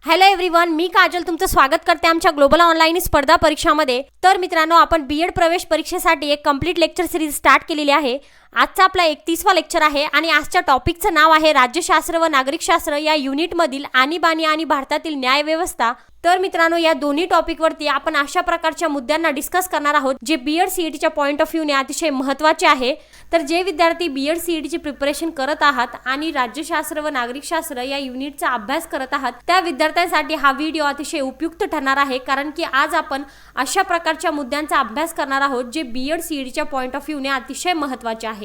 Hello everyone, मी काजल तुमचं स्वागत करते आमच्या ग्लोबल ऑनलाईन स्पर्धा परीक्षामध्ये। तर मित्रांनो, आपण बीएड प्रवेश परीक्षेसाठी एक कंप्लीट लेक्चर सिरीज स्टार्ट केलेली आहे। आजचा आपला 31वा लेक्चर आहे आणि आजच्या टॉपिकचं नाव आहे राज्यशास्त्र व नागरिकशास्त्र या युनिटमधील आणीबाणी आणि भारतातील न्यायव्यवस्था। तर मित्रांनो, या दोन्ही टॉपिकवरती आपण अशा प्रकारच्या मुद्द्यांना डिस्कस करणार आहोत जे बीएड सीईटीच्या पॉइंट ऑफ व्ह्यूने अतिशय महत्त्वाचे आहे। तर जे विद्यार्थी बीएड सीईटीची प्रिपरेशन करत आहात आणि राज्यशास्त्र व नागरिकशास्त्र या युनिटचा अभ्यास करत आहात, त्या विद्यार्थ्यांसाठी हा व्हिडिओ अतिशय उपयुक्त ठरणार आहे, कारण की आज आपण अशा प्रकारच्या मुद्द्यांचा अभ्यास करणार आहोत जे बीएड सीईटीच्या पॉइंट ऑफ व्ह्यूने अतिशय महत्त्वाचे आहे।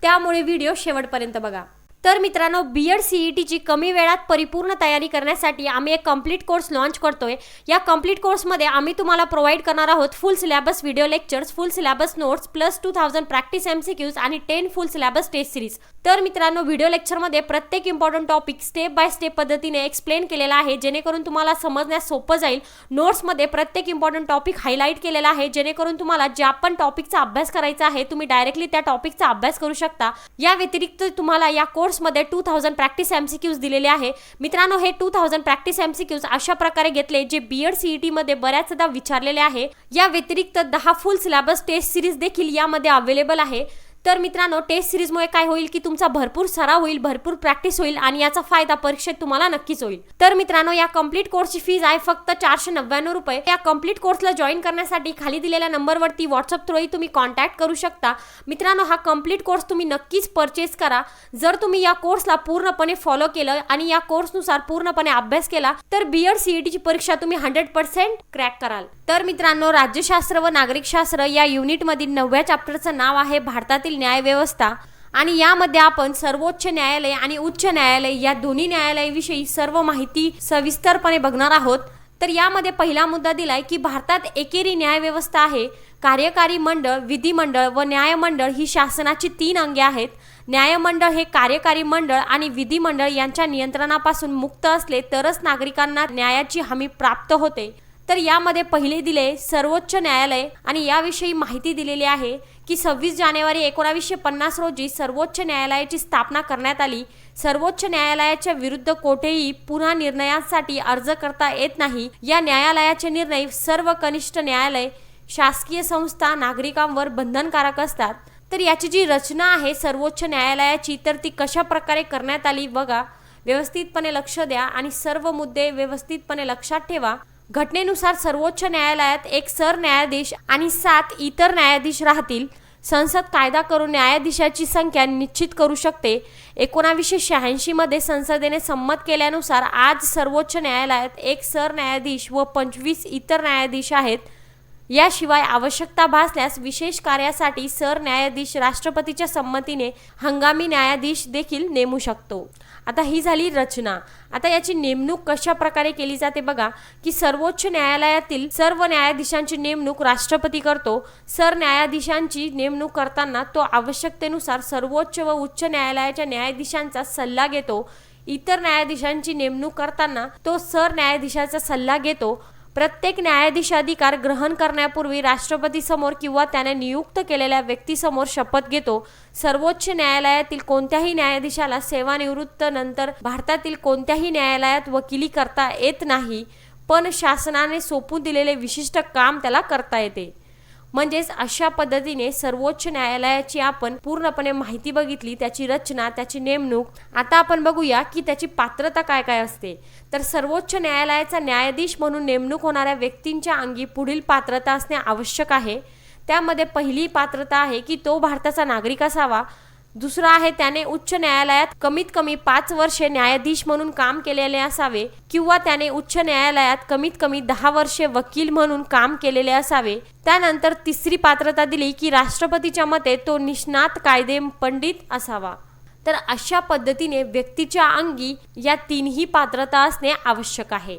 त्यामुळे व्हिडिओ शेवटपर्यंत बघा। तर मित्रांनो, बीएड सीईटीची कमी वेळात परिपूर्ण तयारी करण्यासाठी आम्ही एक कंप्लीट कोर्स लॉन्च करतोय। या कंप्लीट कोर्समध्ये आम्ही तुम्हाला प्रोव्हाइड करणार आहोत फुल सिलेबस व्हिडिओ लेक्चर्स, फुल syllabus notes plus 2000 practice MCQs आणि 10 फुल सिलेबस टेस्ट सिरीज। तर मित्रांनो, व्हिडिओ लेक्चरमध्ये प्रत्येक important topic step by step पद्धतीने एक्सप्लेन केलेला आहे, जेणेकरून तुम्हाला समजण्यास सोपं जाईल। नोट्समध्ये प्रत्येक इम्पॉर्टंट टॉपिक हायलाइट केलेला आहे, जेणेकरून तुम्हाला ज्या पण टॉपिकचा अभ्यास करायचा आहे तुम्ही डायरेक्टली त्या टॉपिकचा अभ्यास करू शकता। या व्यतिरिक्त तुम्हाला या कोर्समध्ये 2000 प्रॅक्टिस एमसीक्यूज दिलेले आहे। मित्रांनो, हे 2000 प्रॅक्टिस एमसीक्यूज अशा प्रकारे घेतले जे बीएड सीईटी मध्ये बऱ्याचदा विचारलेले आहे। या व्यतिरिक्त 10 फुल सिलेबस टेस्ट सिरीज देखील यामध्ये अवेलेबल आहे। तर मित्रांनो, टेस्ट सिरीजमुळे काय होईल की तुमचा भरपूर सराव होईल, भरपूर प्रॅक्टिस होईल आणि याचा फायदा परीक्षेत तुम्हाला नक्कीच होईल। तर मित्रांनो, या कंप्लीट कोर्सची फीज आहे फक्त 499 रुपये। या कंप्लीट कोर्सला जॉईन करण्यासाठी खाली दिलेल्या नंबरवरती व्हॉट्सअप थ्रू तुम्ही कॉन्टॅक्ट करू शकता। मित्रांनो, हा कंप्लीट कोर्स तुम्ही नक्कीच परचेस करा। जर तुम्ही या कोर्सला पूर्णपणे फॉलो केलं आणि या कोर्सनुसार पूर्णपणे अभ्यास केला तर बीएड सीईटीची परीक्षा तुम्ही 100% क्रॅक कराल। तर मित्रांनो, राज्यशास्त्र व नागरिकशास्त्र या युनिटमधील 9व्या चॅप्टरचं नाव आहे भारतातील न्यायव्यवस्था आणि यामध्ये आपण सर्वोच्च न्यायालय आणि उच्च न्यायालय या दोन्ही न्यायालयाविषयी सर्व माहिती सविस्तरपणे बघणार आहोत। तर यामध्ये पहिला मुद्दा दिलाय की भारतात एकेरी न्यायव्यवस्था आहे। कार्यकारी मंडळ, विधिमंडळ व न्यायमंडळ ही शासनाची 3 अंगे आहेत। न्यायमंडळ हे कार्यकारी मंडळ आणि विधिमंडळ यांच्या नियंत्रणापासून मुक्त असले तरच नागरिकांना न्यायाची हमी प्राप्त होते। तर यामध्ये पहिले दिले सर्वोच्च न्यायालय आणि याविषयी माहिती दिलेली आहे की 26 जानेवारी 1950 रोजी सर्वोच्च न्यायालयाची स्थापना करण्यात आली। सर्वोच्च न्यायालयाच्या विरुद्ध कोठेही पुन्हा निर्णयासाठी अर्ज करता येत नाही। या न्यायालयाचे निर्णय सर्व कनिष्ठ न्यायालय, शासकीय संस्था नागरिकांवर बंधनकारक असतात। तर याची जी रचना आहे सर्वोच्च न्यायालयाची, तर ती कशा प्रकारे करण्यात आली बघा। व्यवस्थितपणे लक्ष द्या आणि सर्व मुद्दे व्यवस्थितपणे लक्षात ठेवा। घटनेनुसार सर्वोच्च न्यायालयात एक सरन्यायाधीश आणि 7 इतर न्यायाधीश राहतील। संसद कायदा करून न्यायाधीशाची संख्या निश्चित करू शकते। 1986 मध्ये संसदेने संमत केल्यानुसार आज सर्वोच्च न्यायालयात एक सरन्यायाधीश व 25 इतर न्यायाधीश आहेत। याशिवाय आवश्यकता भासल्यास विशेष कार्यासाठी सरन्यायाधीश राष्ट्रपतीच्या संमतीने हंगामी न्यायाधीश देखील नेमू शकतो। आता ही झाली रचना। आता याची नेमणूक कशा प्रकारे केली जाते बघा की सर्वोच्च न्यायालयातील सर्व न्यायाधीशांची नेमणूक राष्ट्रपती करतो। सरन्यायाधीशांची नेमणूक करताना तो आवश्यकतेनुसार सर्वोच्च व उच्च न्यायालयाच्या न्यायाधीशांचा सल्ला घेतो। इतर न्यायाधीशांची नेमणूक करताना तो सरन्यायाधीशाचा सल्ला घेतो। प्रत्येक न्यायाधीशाधिकार ग्रहण करण्यापूर्वी राष्ट्रपती समोर किंवा त्याने नियुक्त केलेल्या व्यक्तीसमोर शपथ घेतो। सर्वोच्च न्यायालयातील कोणत्याही न्यायाधीशाला सेवानिवृत्त नंतर भारतातील कोणत्याही न्यायालयात वकिली करता येत नाही, पण शासनाने सोपून दिलेले विशिष्ट काम त्याला करता येते। म्हणजेच अशा पद्धतीने सर्वोच्च न्यायालयाची आपण पूर्णपणे माहिती बघितली, त्याची रचना, त्याची नेमणूक। आता आपण बघूया की त्याची पात्रता काय काय असते। तर सर्वोच्च न्यायालयाचा न्यायाधीश म्हणून नेमणूक होणाऱ्या व्यक्तींच्या अंगी पुढील पात्रता असणे आवश्यक आहे। त्यामध्ये पहिली पात्रता आहे की तो भारताचा नागरिक असावा। दुसरा आहे त्याने उच्च न्यायालयात कमीत कमी 5 वर्षे न्यायाधीश म्हणून काम केलेले असावे किंवा त्याने उच्च न्यायालयात कमीत कमी 10 वर्षे वकील म्हणून काम केलेले असावे। त्यानंतर तिसरी पात्रता दिली की राष्ट्रपतीच्या मते तो निष्णात कायदे पंडित असावा। तर अशा पद्धतीने व्यक्तीच्या अंगी या 3ही पात्रता असणे आवश्यक आहे।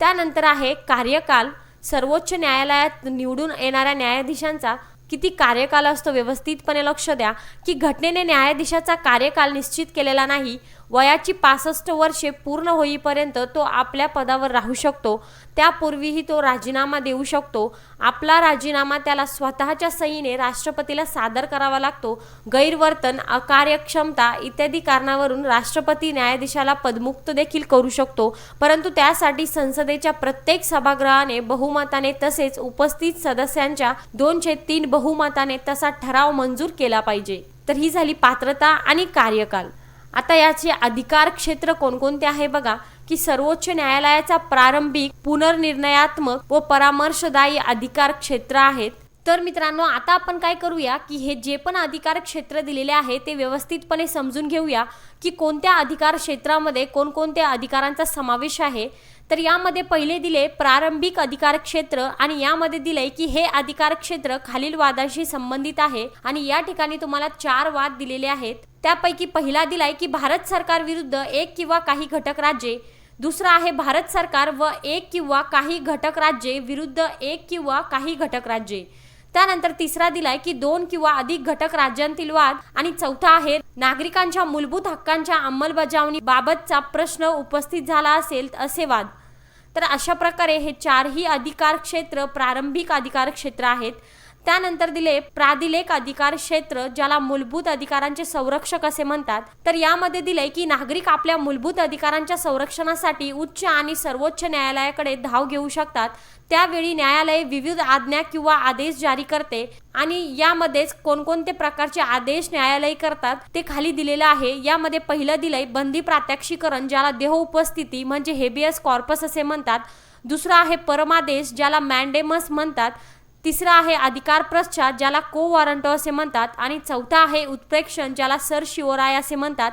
त्यानंतर आहे कार्यकाल। सर्वोच्च न्यायालयात निवडून येणाऱ्या न्यायाधीशांचा किती कार्यकाल असतो व्यवस्थितपणे लक्ष द्या की घटनेने न्यायाधीशाचा कार्यकाल निश्चित केलेला नाही वयाची 65 वर्षे पूर्ण होईपर्यंत तो आपल्या पदावर राहू शकतो. त्यापूर्वीही तो राजीनामा देऊ शकतो. आपला राजीनामा त्याला स्वतःच्या सहीने राष्ट्रपतीला सादर करावा लागतो. गैरवर्तन, अकार्यक्षमता इत्यादी कारणावरून राष्ट्रपती न्यायाधीशाला पदमुक्त देखील करू शकतो, परंतु त्यासाठी संसदेच्या प्रत्येक सभागृहाने बहुमताने तसेच उपस्थित सदस्यांच्या 2/3 बहुमताने तसा ठराव मंजूर केला पाहिजे. तर ही झाली पात्रता आणि कार्यकाल. आता याचे अधिकार क्षेत्र कोणकोणते आहे बघा, की सर्वोच्च न्यायालयाचा प्रारंभिक, पुनर्निर्णयात्मक व परामर्शदायी अधिकार क्षेत्र आहेत. तर मित्रांनो, आता आपण काय करूया की हे जे पण अधिकार क्षेत्र दिलेले आहे ते व्यवस्थितपणे समजून घेऊया की कोणत्या अधिकार क्षेत्रामध्ये कोणकोणत्या अधिकारांचा समावेश आहे. तर यामध्ये पहिले दिले प्रारंभिक अधिकार क्षेत्र आणि यामध्ये दिले की हे अधिकार क्षेत्र खालील वादांशी संबंधित आहे आणि या ठिकाणी तुम्हाला 4 वाद दिलेले आहेत. त्यापैकी पहिला दिलाय की भारत सरकार विरुद्ध एक किंवा काही घटक राज्ये, दुसरा आहे भारत सरकार व एक किंवा काही घटक राज्ये विरुद्ध एक किंवा काही घटक राज्ये. त्यानंतर तिसरा दिलाय की 2 किंवा अधिक घटक राज्यांतील वाद आणि चौथा आहे नागरिकांच्या मूलभूत हक्कांच्या अंमलबजावणी बाबतचा प्रश्न उपस्थित झाला असेल असे वाद. तर अशा प्रकारे हे 4ही अधिकार क्षेत्र प्रारंभिक अधिकार क्षेत्र आहेत. त्यानंतर दिले प्राधिलेख अधिकार क्षेत्र, ज्याला मूलभूत अधिकारांचे संरक्षक असे म्हणतात. तर यामध्ये दिले की नागरिक आपल्या मूलभूत अधिकारांच्या संरक्षणासाठी उच्च आणि सर्वोच्च न्यायालयाकडे धाव घेऊ शकतात. त्यावेळी न्यायालय विविध आज्ञा किंवा आदेश जारी करते आणि यामध्येच कोणकोणते प्रकारचे आदेश न्यायालय करतात ते खाली दिलेलं आहे. यामध्ये पहिलं दिलंय बंदी प्रात्यक्षिकरण, ज्याला देह उपस्थिती म्हणजे हेबियस कॉर्पस असे म्हणतात. दुसरा आहे परमादेश, ज्याला मॅन्डेमस म्हणतात. तिसरा आहे अधिकार पश्चात, ज्याला को वॉरंटो असे म्हणतात आणि चौथा आहे उत्प्रेक्षण, ज्याला सरशिवराय असे म्हणतात.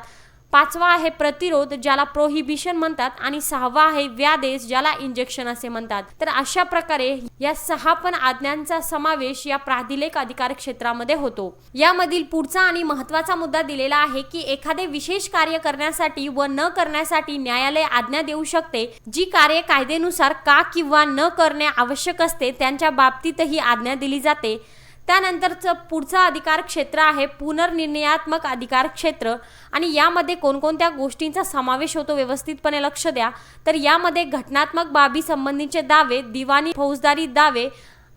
पाचवा आहे प्रतिरोध, ज्याला प्रोहिबिशन म्हणतात आणि सहावा आहे व्यादेश, ज्याला इंजेक्शन असे म्हणतात. तर अशा प्रकारे या 6 पण आज्ञांचा समावेश या प्राधिलेख अधिकार क्षेत्रामध्ये होतो. यामधील पुढचा आणि महत्त्वाचा मुद्दा दिलेला आहे की एखादे विशेष कार्य करण्यासाठी व न करण्यासाठी न्यायालय आज्ञा देऊ शकते. जी कार्य कायदेनुसार का किंवा न करणे आवश्यक असते त्यांच्या बाबतीतही आज्ञा दिली जाते. त्यानंतरचं पुढचा अधिकार क्षेत्र आहे पुनर्निर्णयात्मक अधिकार क्षेत्र आणि यामध्ये कोणकोणत्या गोष्टींचा समावेश होतो व्यवस्थितपणे लक्ष द्या. तर यामध्ये घटनात्मक बाबी संबंधीचे दावे, दिवाणी फौजदारी दावे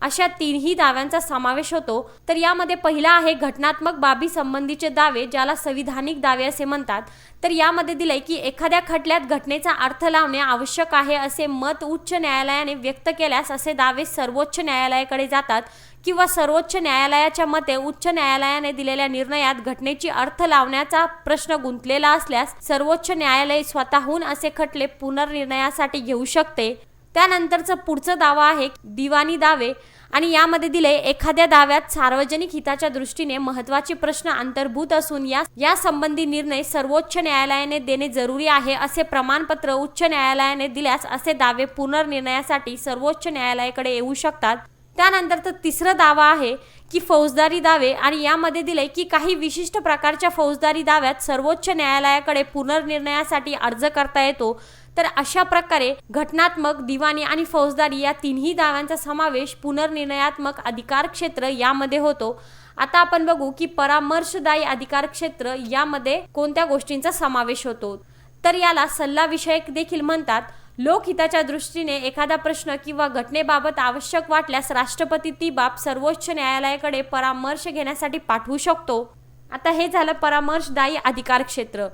अशा 3ही दाव्यांचा समावेश होतो. तर यामध्ये पहिला आहे घटनात्मक बाबी संबंधीचे दावे, ज्याला संविधानिक दावे असे म्हणतात. तर यामध्ये दिलंय की एखाद्या खटल्यात घटनेचा अर्थ लावणे आवश्यक आहे असे मत उच्च न्यायालयाने व्यक्त केल्यास असे दावे सर्वोच्च न्यायालयाकडे जातात किंवा सर्वोच्च न्यायालयाच्या मते उच्च न्यायालयाने दिलेल्या निर्णयात घटनेची अर्थ लावण्याचा प्रश्न गुंतलेला असल्यास सर्वोच्च न्यायालय स्वतःहून असे खटले पुनर्निर्णयासाठी घेऊ शकते. त्यानंतरचं पुढचं दावा आहे दिवाणी दावे आणि यामध्ये दिले एखाद्या दाव्यात सार्वजनिक हिताच्या दृष्टीने महत्त्वाचे प्रश्न अंतर्भूत असून या संबंधी निर्णय सर्वोच्च न्यायालयाने देणे जरुरी आहे असे प्रमाणपत्र उच्च न्यायालयाने दिल्यास असे दावे पुनर्निर्णयासाठी सर्वोच्च न्यायालयाकडे येऊ शकतात. त्यानंतर तिसरा दावा आहे की फौजदारी दावे आणि यामध्ये दिले की काही विशिष्ट प्रकारच्या फौजदारी दाव्यात सर्वोच्च न्यायालयाकडे पुनर्निर्णयासाठी अर्ज करता येतो. तर अशा प्रकारे घटनात्मक, दिवाणी आणि फौजदारी या 3ही दाव्यांचा समावेश पुनर्निर्णयात्मक अधिकार क्षेत्र यामध्ये होतो. आता आपण बघू की परामर्शदायी अधिकार क्षेत्र यामध्ये कोणत्या गोष्टींचा समावेश होतो. तर याला सल्ला विषयक देखील म्हणतात. लोकहिताच्या दृष्टीने एखादा प्रश्न किंवा घटनेबाबत आवश्यक वाटल्यास राष्ट्रपती ती बाब सर्वोच्च न्यायालयाकडे परामर्श घेण्यासाठी पाठवू शकतो. आता हे झालं परामर्शदायी अधिकार क्षेत्र.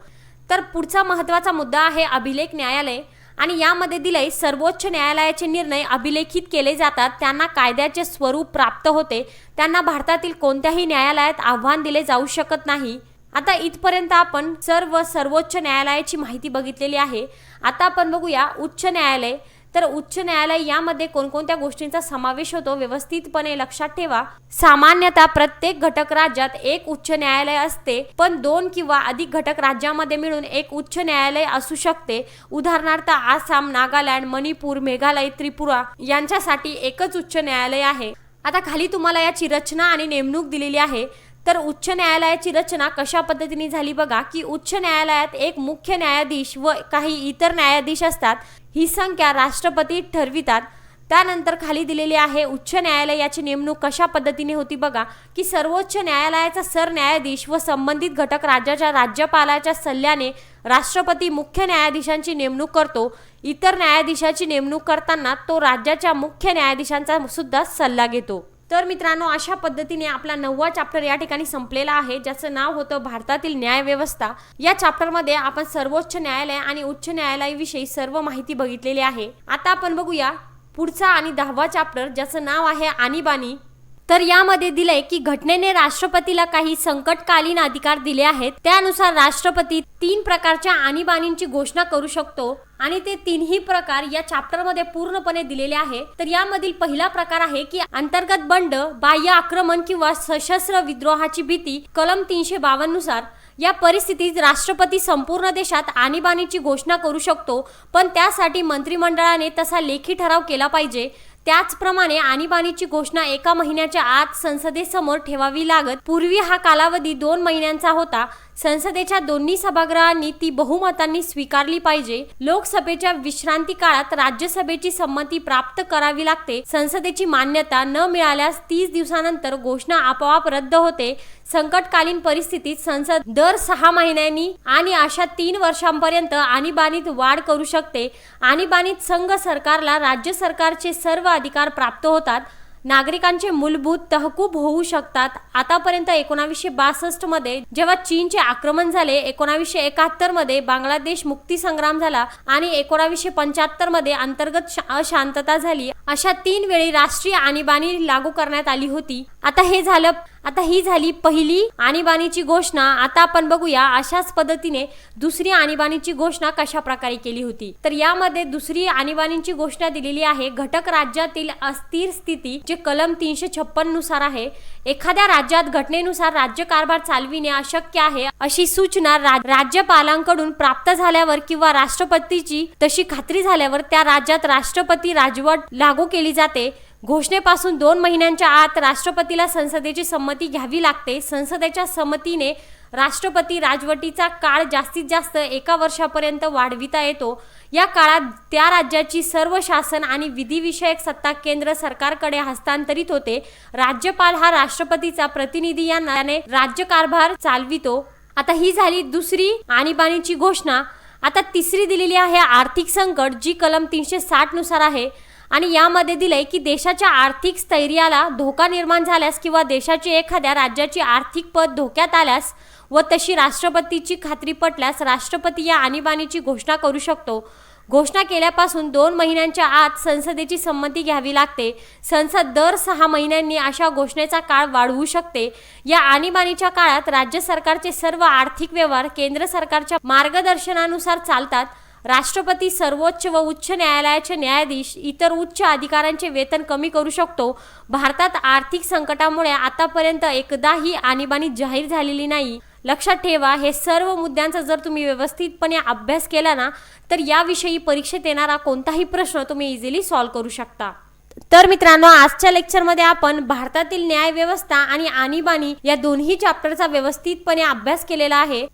तर पुढचा महत्त्वाचा मुद्दा आहे अभिलेख न्यायालय आणि यामध्ये दिले सर्वोच्च न्यायालयाचे निर्णय अभिलेखित केले जातात. त्यांना कायद्याचे स्वरूप प्राप्त होते. त्यांना भारतातील कोणत्याही न्यायालयात आव्हान दिले जाऊ शकत नाही. आता इथपर्यंत आपण सर्वोच्च न्यायालयाची माहिती बघितलेली आहे. आता आपण बघूया उच्च न्यायालय. तर उच्च न्यायालय यामध्ये कोणकोणत्या गोष्टींचा समावेश होतो व्यवस्थितपणे लक्षात ठेवा. सामान्यतः प्रत्येक घटक राज्यात एक उच्च न्यायालय असते, पण 2 किंवा अधिक घटक राज्यामध्ये मिळून एक उच्च न्यायालय असू शकते. उदाहरणार्थ आसाम, नागालँड, मणिपूर, मेघालय, त्रिपुरा यांच्यासाठी एकच उच्च न्यायालय आहे. आता खाली तुम्हाला याची रचना आणि नेमणूक दिलेली आहे. तर उच्च न्यायालयाची रचना कशा पद्धतीने झाली बघा की उच्च न्यायालयात एक मुख्य न्यायाधीश व काही इतर न्यायाधीश असतात. ही संख्या राष्ट्रपती ठरवितात. त्यानंतर खाली दिलेली आहे उच्च न्यायालयाची नेमणूक कशा पद्धतीने होती बघा, की सर्वोच्च न्यायालयाचा सरन्यायाधीश व संबंधित घटक राज्याच्या राज्यपालाच्या सल्ल्याने राष्ट्रपती मुख्य न्यायाधीशांची नेमणूक करतो. इतर न्यायाधीशाची नेमणूक करताना तो राज्याच्या मुख्य न्यायाधीशांचा सुद्धा सल्ला घेतो. तर मित्रांनो, अशा पद्धतीने आपला 9वा चॅप्टर या ठिकाणी संपलेला आहे, ज्याचं नाव होतं भारतातील न्यायव्यवस्था. या चॅप्टरमध्ये आपण सर्वोच्च न्यायालय आणि उच्च न्यायालयाविषयी सर्व माहिती बघितलेली आहे. आता आपण बघूया पुढचा आणि 10वा चॅप्टर, ज्याचं नाव आहे आणीबाणी. तर यामध्ये दिलंय की घटनेने राष्ट्रपतीला काही संकटकालीन अधिकार दिले आहेत. त्यानुसार राष्ट्रपती 3 प्रकारच्या आणीबाणींची घोषणा करू शकतो आणि ते 3ही प्रकार या चॅप्टर मध्ये पूर्णपणे दिलेले आहे. तर यामधील पहिला प्रकार आहे की अंतर्गत बंड, बाह्य आक्रमण किंवा सशस्त्र विद्रोहाची भीती. कलम 352 नुसार या परिस्थितीत राष्ट्रपती संपूर्ण देशात आणीबाणीची घोषणा करू शकतो, पण त्यासाठी मंत्रिमंडळाने तसा लेखी ठराव केला पाहिजे. त्याचप्रमाणे आणीबाणीची घोषणा 1 महिन्याच्या आत संसदेसमोर ठेवावी लागत. पूर्वी हा कालावधी 2 महिन्यांचा होता. संसदेच्या दोन्ही सभागृहांनी ती बहुमतांनी स्वीकारली पाहिजे. लोकसभेच्या विश्रांती काळात राज्यसभेची संमती प्राप्त करावी लागते. संसदेची मान्यता न मिळाल्यास 30 दिवसानंतर घोषणा आपोआप रद्द होते. संकटकालीन परिस्थितीत संसद दर 6 महिन्यांनी आणि अशा 3 वर्षांपर्यंत आणीबाणीत वाढ करू शकते. आणीबाणीत संघ सरकारला राज्य सरकारचे सर्व अधिकार प्राप्त होतात. नागरिकांचे मूलभूत हकूक होऊ शकतात. आतापर्यंत 1962 मध्ये जेव्हा चीनचे आक्रमण झाले, 1971 मध्ये बांगलादेश मुक्ती संग्राम झाला आणि 1975 मध्ये अंतर्गत अशांतता झाली, अशा 3 वेळी राष्ट्रीय आणीबाणी लागू करण्यात आली होती. आता ही झाली पहिली आणीबाणीची घोषणा. आता आपण बघूया अशाच पद्धतीने दुसरी आणीबाणीची घोषणा कशा प्रकारे केली होती. तर यामध्ये दुसरी आणीबाणीची घोषणा दिलेली आहे घटक राज्यातील अस्थिर स्थिती, जे कलम 356 नुसार आहे. एखाद्या राज्यात घटनेनुसार राज्यकारभार चालविणे अशक्य आहे अशी सूचना राज्यपालांकडून प्राप्त झाल्यावर किंवा राष्ट्रपतीची तशी खात्री झाल्यावर त्या राज्यात राष्ट्रपती राजवट लागू केली जाते. घोषणेपासून 2 महिन्यांच्या आत राष्ट्रपतीला संसदेची संमती घ्यावी लागते. संसदेच्या संमतीने राष्ट्रपती राजवटीचा काळ जास्तीत जास्त 1 वर्षापर्यंत वाढविता येतो. या काळात त्या राज्याची सर्व शासन आणि विधिविषयक सत्ता केंद्र सरकारकडे हस्तांतरित होते. राज्यपाल हा राष्ट्रपतीचा प्रतिनिधी याने राज्यकारभार चालवितो. आता ही झाली दुसरी आणीबाणीची घोषणा. आता तिसरी दिलेली आहे आर्थिक संकट, जी कलम 360 नुसार आहे आणि यामध्ये दिलंय की देशाच्या आर्थिक स्थैर्याला धोका निर्माण झाल्यास किंवा देशाची एखाद्या राज्याची आर्थिक पत धोक्यात आल्यास व तशी राष्ट्रपतीची खात्री पटल्यास राष्ट्रपती या आणीबाणीची घोषणा करू शकतो. घोषणा केल्यापासून 2 महिन्यांच्या आत संसदेची संमती घ्यावी लागते. संसद दर 6 महिन्यांनी अशा घोषणेचा काळ वाढवू शकते. या आणीबाणीच्या काळात राज्य सरकारचे सर्व आर्थिक व्यवहार केंद्र सरकारच्या मार्गदर्शनानुसार चालतात. राष्ट्रपती सर्वोच्च व उच्च न्यायालयाचे न्यायाधीश इतर उच्च अधिकाऱ्यांचे वेतन कमी करू शकतो. भारतात आर्थिक संकटामुळे आतापर्यंत एकदाही आणीबाणी जाहीर झालेली नाही. लक्षात ठेवा, हे सर्व मुद्द्यांचा जर तुम्ही व्यवस्थितपणे अभ्यास केला ना, तर याविषयी परीक्षेत येणारा कोणताही प्रश्न तुम्ही इझिली सॉल्व्ह करू शकता. तर मित्रांनो, आजच्या लेक्चरमध्ये आपण भारतातील न्यायव्यवस्था आणि आणीबाणी या दोन्ही चॅप्टरचा व्यवस्थितपणे अभ्यास केलेला आहे.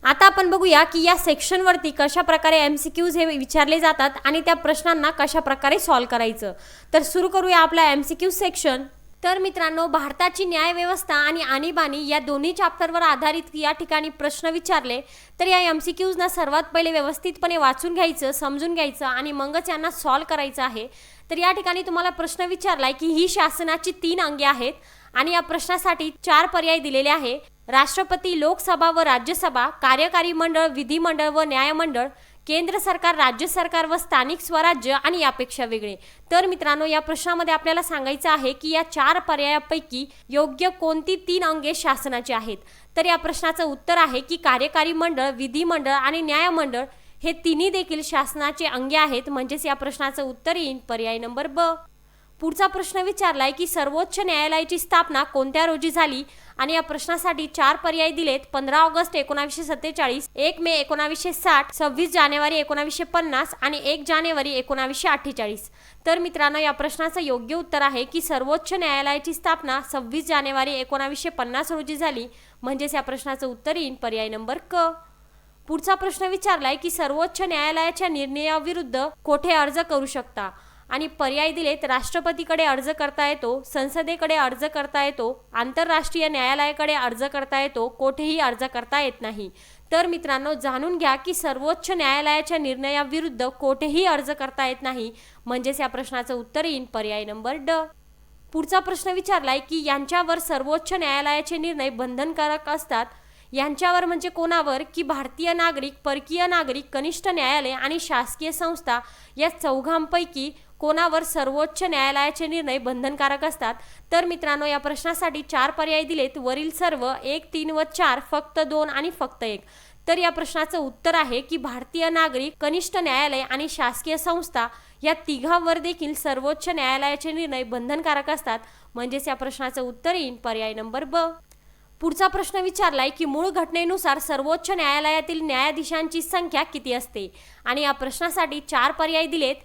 आता आपण बघूया की या सेक्शनवरती कशा प्रकारे MCQs हे विचारले जातात आणि त्या प्रश्नांना कशा प्रकारे सॉल्व्ह करायचं. तर सुरू करूया आपला MCQ सेक्शन. तर मित्रांनो, भारताची न्यायव्यवस्था आणि आणीबाणी या दोन्ही चॅप्टरवर आधारित या ठिकाणी प्रश्न विचारले. तर या MCQsना सर्वात पहिले व्यवस्थितपणे वाचून घ्यायचं, समजून घ्यायचं आणि मगच यांना सॉल्व्ह करायचं आहे. तर या ठिकाणी तुम्हाला प्रश्न विचारलाय की ही शासनाची 3 अंगे आहेत आणि या प्रश्नासाठी 4 पर्याय दिलेले आहे. राष्ट्रपती, लोकसभा व राज्यसभा, कार्यकारी मंडळ, विधिमंडळ व न्यायमंडळ, केंद्र सरकार, राज्य सरकार व स्थानिक स्वराज्य आणि यापेक्षा वेगळे. तर मित्रांनो, या प्रश्नामध्ये आपल्याला सांगायचं आहे की या 4 पर्यायापैकी योग्य कोणती 3 अंगे शासनाची आहेत. तर या प्रश्नाचं उत्तर आहे की कार्यकारी मंडळ, विधिमंडळ आणि न्यायमंडळ हे तिन्ही देखील शासनाचे अंगे आहेत. म्हणजेच या प्रश्नाचं उत्तर येईल पर्याय नंबर ब. पुढचा प्रश्न विचारलाय की सर्वोच्च न्यायालयाची स्थापना कोणत्या रोजी झाली आणि या प्रश्नासाठी 4 पर्याय दिलेत. 15 ऑगस्ट 1947, 1 मे 1960, 26 जानेवारी 1950 आणि 1 जानेवारी 1948. तर मित्रांनो, या प्रश्नाचं योग्य उत्तर आहे की सर्वोच्च न्यायालयाची स्थापना 26 जानेवारी 1950 रोजी झाली. म्हणजेच या प्रश्नाचं उत्तर येईल पर्याय नंबर क. पुढचा प्रश्न विचारलाय की सर्वोच्च न्यायालयाच्या निर्णयाविरुद्ध कोठे अर्ज करू शकता आणि पर्याय दिलेत राष्ट्रपतीकडे अर्ज करता येतो, संसदेकडे अर्ज करता येतो, आंतरराष्ट्रीय न्यायालयाकडे अर्ज करता येतो, कोठेही अर्ज करता येत नाही. तर मित्रांनो, जाणून घ्या की सर्वोच्च न्यायालयाच्या निर्णयाविरुद्ध कोठेही अर्ज करता येत नाही. म्हणजेच या प्रश्नाचं उत्तर येईल पर्याय नंबर ड. पुढचा प्रश्न विचारलाय की यांच्यावर सर्वोच्च न्यायालयाचे निर्णय बंधनकारक असतात. यांच्यावर म्हणजे कोणावर? की भारतीय नागरिक, परकीय नागरिक, कनिष्ठ न्यायालय आणि शासकीय संस्था या चौघांपैकी कोणावर सर्वोच्च न्यायालयाचे निर्णय बंधनकारक असतात. तर मित्रांनो, या प्रश्नासाठी 4 पर्याय दिलेत. वरील सर्व 1, 3 व 4, फक्त 2 आणि फक्त 1. तर या प्रश्नाचं उत्तर आहे की भारतीय नागरिक, कनिष्ठ न्यायालय आणि शासकीय संस्था या तिघांवर देखील सर्वोच्च न्यायालयाचे निर्णय बंधनकारक असतात. म्हणजेच या प्रश्नाचं उत्तर येईल पर्याय नंबर ब. पुढचा प्रश्न विचारलाय की मूळ घटनेनुसार सर्वोच्च न्यायालयातील न्यायाधीशांची संख्या किती असते. आणि या प्रश्नासाठी 4 पर्याय दिलेत.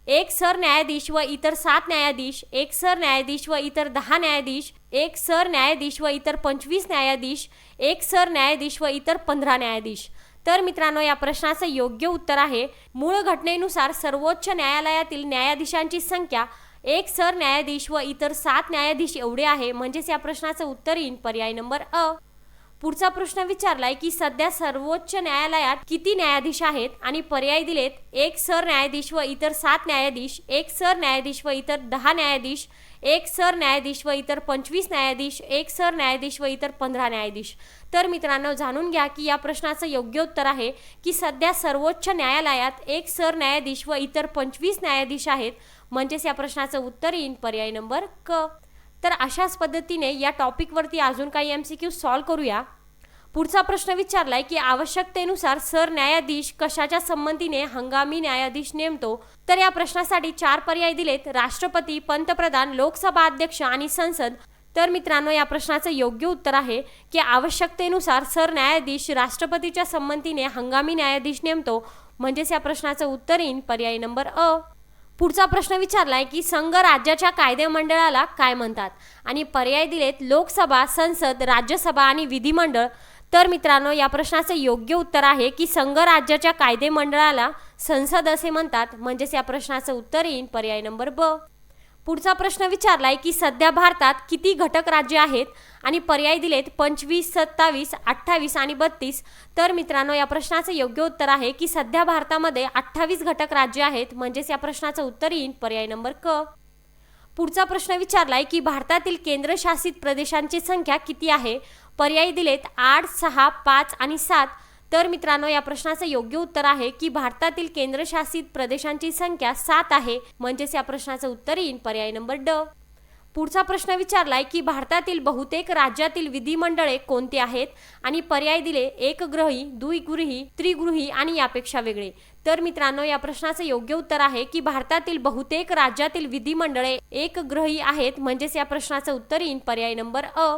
1 सरन्यायाधीश व इतर 7 न्यायाधीश, 1 सरन्यायाधीश व इतर 10 न्यायाधीश, 1 सरन्यायाधीश व इतर 25 न्यायाधीश, 1 सरन्यायाधीश व इतर 15 न्यायाधीश. तर मित्रांनो, या प्रश्नाचं योग्य उत्तर आहे मूळ घटनेनुसार सर्वोच्च न्यायालयातील न्यायाधीशांची संख्या 1 सरन्यायाधीश व इतर 7 न्यायाधीश एवढे आहे. म्हणजेच या प्रश्नाचं उत्तर येईल पर्याय नंबर अ. पुढचा प्रश्न विचारलाय की सध्या सर्वोच्च न्यायालयात किती न्यायाधीश आहेत. आणि पर्याय दिलेत. 1 सरन्यायाधीश व इतर 7 न्यायाधीश, 1 सरन्यायाधीश व इतर 10 न्यायाधीश, 1 सरन्यायाधीश व इतर 25 न्यायाधीश, 1 सरन्यायाधीश व इतर 15 न्यायाधीश. तर मित्रांनो, जाणून घ्या की या प्रश्नाचं योग्य उत्तर आहे की सध्या सर्वोच्च न्यायालयात 1 सरन्यायाधीश व इतर 25 न्यायाधीश आहेत. म्हणजेच या प्रश्नाचं उत्तर येईल पर्याय नंबर क. तर अशाच पद्धतीने या टॉपिकवरती अजून काही MCQ सॉल्व करूया. पुढचा प्रश्न विचारलाय की आवश्यकतेनुसार सरन्यायाधीश कशाच्या संमतीने हंगामी न्यायाधीश नेमतो. तर या प्रश्नासाठी 4 पर्याय दिलेत. राष्ट्रपती, पंतप्रधान, लोकसभा अध्यक्ष आणि संसद. तर मित्रांनो, या प्रश्नाचं योग्य उत्तर आहे की आवश्यकतेनुसार सरन्यायाधीश राष्ट्रपतीच्या संमतीने हंगामी न्यायाधीश नेमतो. म्हणजेच या प्रश्नाचं उत्तर येईल पर्याय नंबर अ. पुढचा प्रश्न विचारलाय की संघ राज्याच्या कायदेमंडळाला काय म्हणतात. आणि पर्याय दिलेत. लोकसभा, संसद, राज्यसभा आणि विधिमंडळ. तर मित्रांनो, या प्रश्नाचे योग्य उत्तर आहे की संघ राज्याच्या कायदेमंडळाला संसद असे म्हणतात. म्हणजेच या प्रश्नाचं उत्तर येईल पर्याय नंबर ब. पुढचा प्रश्न विचारलाय की सध्या भारतात किती घटक राज्य आहेत. आणि पर्याय दिलेत. 25, 27, 28 आणि 32. तर मित्रांनो, या प्रश्नाचं योग्य उत्तर आहे की सध्या भारतामध्ये 28 घटक राज्य आहेत. म्हणजेच या प्रश्नाचं उत्तर येईल पर्याय नंबर क. पुढचा प्रश्न विचारलाय की भारतातील केंद्रशासित प्रदेशांची संख्या किती आहे. पर्याय दिलेत. 8, 6, 5 आणि 7. तर मित्रांनो, या प्रश्नाचं योग्य उत्तर आहे की भारतातील केंद्रशासित प्रदेशांची संख्या 7 आहे. म्हणजेच या प्रश्नाचं उत्तर येईल पर्याय नंबर ड. पुढचा प्रश्न विचारलाय की भारतातील बहुतेक राज्यातील विधिमंडळे कोणती आहेत. आणि पर्याय दिले. एकगृही, द्विगृही, त्रिगृही आणि यापेक्षा वेगळे. तर मित्रांनो, या प्रश्नाचं योग्य उत्तर आहे की भारतातील बहुतेक राज्यातील विधिमंडळे एकगृही आहेत. म्हणजेच या प्रश्नाचं उत्तर येईल पर्याय नंबर अ.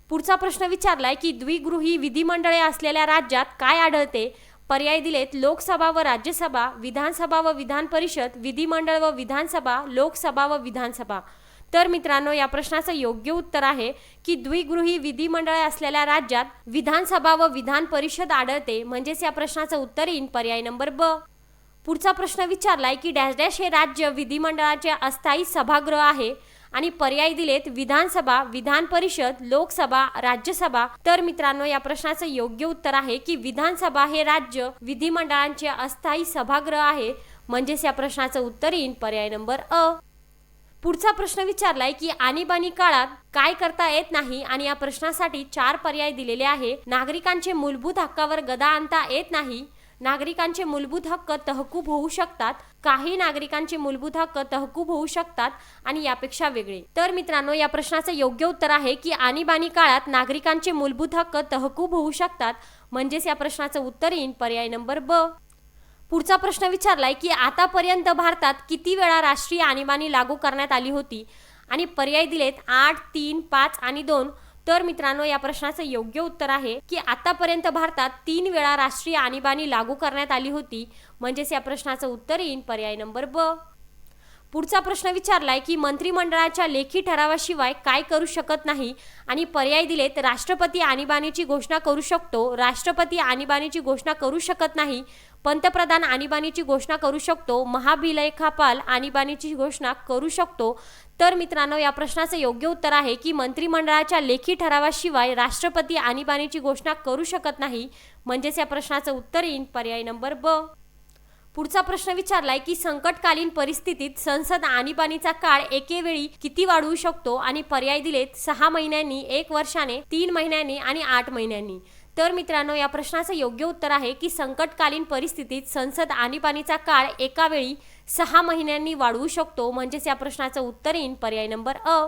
पुढचा प्रश्न विचारलाय की द्विगृही विधिमंडळे असलेल्या राज्यात काय आढळते. पर्याय दिलेत. लोकसभा व राज्यसभा, विधानसभा व विधान परिषद, विधिमंडळ व विधानसभा, लोकसभा व विधानसभा. तर मित्रांनो, या प्रश्नाचं योग्य उत्तर आहे की द्विगृही विधिमंडळे असलेल्या राज्यात विधानसभा व विधान परिषद आढळते. म्हणजेच या प्रश्नाचं उत्तर येईल पर्याय नंबर ब. पुढचा प्रश्न विचारलाय की डॅश डॅश हे राज्य विधिमंडळाचे अस्थायी सभागृह आहे. आणि पर्याय दिलेत. विधानसभा, विधान परिषद, लोकसभा, राज्यसभा. तर मित्रांनो, या प्रश्नाचं योग्य उत्तर आहे की विधानसभा हे राज्य विधिमंडळांचे अस्थायी सभागृह आहे. म्हणजेच या प्रश्नाचं उत्तर येईल पर्याय नंबर अ. पुढचा प्रश्न विचारलाय की आणीबाणी काळात काय करता येत नाही. आणि या प्रश्नासाठी 4 पर्याय दिलेले आहे. नागरिकांचे मूलभूत हक्कावर गदा आणता येत नाही, नागरिकांचे मूलभूत हक्क तहकूब होऊ शकतात, काही नागरिकांचे मूलभूत हक्क तहकूब होऊ शकतात आणि यापेक्षा वेगळे. तर मित्रांनो, या प्रश्नाचं योग्य उत्तर आहे की आणीबाणी काळात नागरिकांचे मूलभूत हक्क तहकूब होऊ शकतात. म्हणजेच या प्रश्नाचं उत्तर येईल पर्याय नंबर ब. पुढचा प्रश्न विचारलाय की आतापर्यंत भारतात किती वेळा राष्ट्रीय आणीबाणी लागू करण्यात आली होती. आणि पर्याय दिलेत. 8, 3, 5 आणि 2. तर मित्रांनो, या प्रश्नाचं योग्य उत्तर आहे की आतापर्यंत भारतात 3 वेळा राष्ट्रीय आणीबाणी लागू करण्यात आली होती. म्हणजेच या प्रश्नाचं उत्तर येईल पर्याय नंबर ब. पुढचा प्रश्न विचारलाय की मंत्रिमंडळाच्या लेखी ठरावाशिवाय काय करू शकत नाही. आणि पर्याय दिलेत. राष्ट्रपती आणीबाणीची घोषणा करू शकतो, राष्ट्रपती आणीबाणीची घोषणा करू शकत नाही, पंतप्रधान आणीबाणीची घोषणा करू शकतो, महाभिलेखापाल आणीबाणीची घोषणा करू शकतो? तर मित्रांनो, या प्रश्नाचं योग्य उत्तर आहे की मंत्रिमंडळाच्या लेखी ठरावाशिवाय राष्ट्रपती आणीबाणीची घोषणा करू शकत नाही. म्हणजेच या प्रश्नाचं उत्तर येईल पर्याय नंबर ब. पुढचा प्रश्न विचारलाय की संकटकालीन परिस्थितीत संसद आणीबाणीचा काळ एकेवेळी किती वाढवू शकतो? आणि पर्याय दिलेत 6 महिन्यांनी, 1 वर्षाने, 3 महिन्यांनी आणि 8 महिन्यांनी. तर मित्रांनो, या प्रश्नाचं योग्य उत्तर आहे की संकटकालीन परिस्थितीत संसद आणीबाणीचा काळ एका वेळी 6 महिन्यांनी वाढवू शकतो. म्हणजेच या प्रश्नाचं उत्तर येईल पर्याय नंबर अ.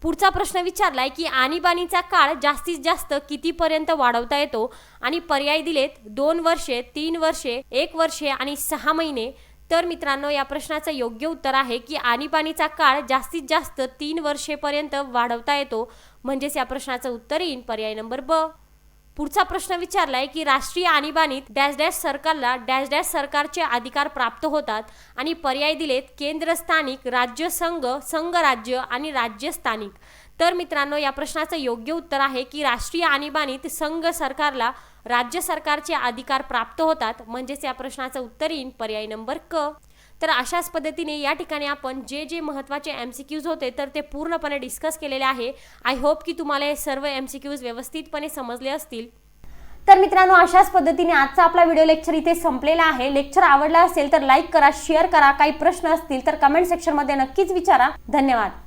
पुढचा प्रश्न विचारलाय की आणीबाणीचा काळ जास्तीत जास्त कितीपर्यंत वाढवता येतो? आणि पर्याय दिलेत 2 वर्षे, 3 वर्षे, 1 वर्षे आणि 6 महिने. तर मित्रांनो, या प्रश्नाचं योग्य उत्तर आहे की आणीबाणीचा काळ जास्तीत जास्त 3 वर्षेपर्यंत वाढवता येतो. म्हणजेच या प्रश्नाचं उत्तर येईल पर्याय नंबर ब. पुढचा प्रश्न विचारलाय की राष्ट्रीय आणीबाणीत डॅश डॅश सरकारला डॅश डॅश सरकारचे अधिकार प्राप्त होतात. आणि पर्याय दिलेत केंद्र, स्थानिक, राज्य, संघ, संघ राज्य आणि राज्य स्थानिक. तर मित्रांनो, या प्रश्नाचं योग्य उत्तर आहे की राष्ट्रीय आणीबाणीत संघ सरकारला राज्य सरकारचे अधिकार प्राप्त होतात. म्हणजेच या प्रश्नाचं उत्तर येईल पर्याय नंबर क. तर अशाच पद्धतीने या ठिकाणी आपण जे महत्त्वाचे MCQs होते तर ते पूर्णपणे डिस्कस केलेले आहे. आय होप की तुम्हाला हे सर्व MCQs व्यवस्थितपणे समजले असतील. तर मित्रांनो, अशाच पद्धतीने आजचा आपला व्हिडिओ लेक्चर इथे संपलेला आहे. लेक्चर आवडला असेल तर लाईक करा, शेअर करा. काही प्रश्न असतील तर कमेंट सेक्शनमध्ये नक्कीच विचारा. धन्यवाद.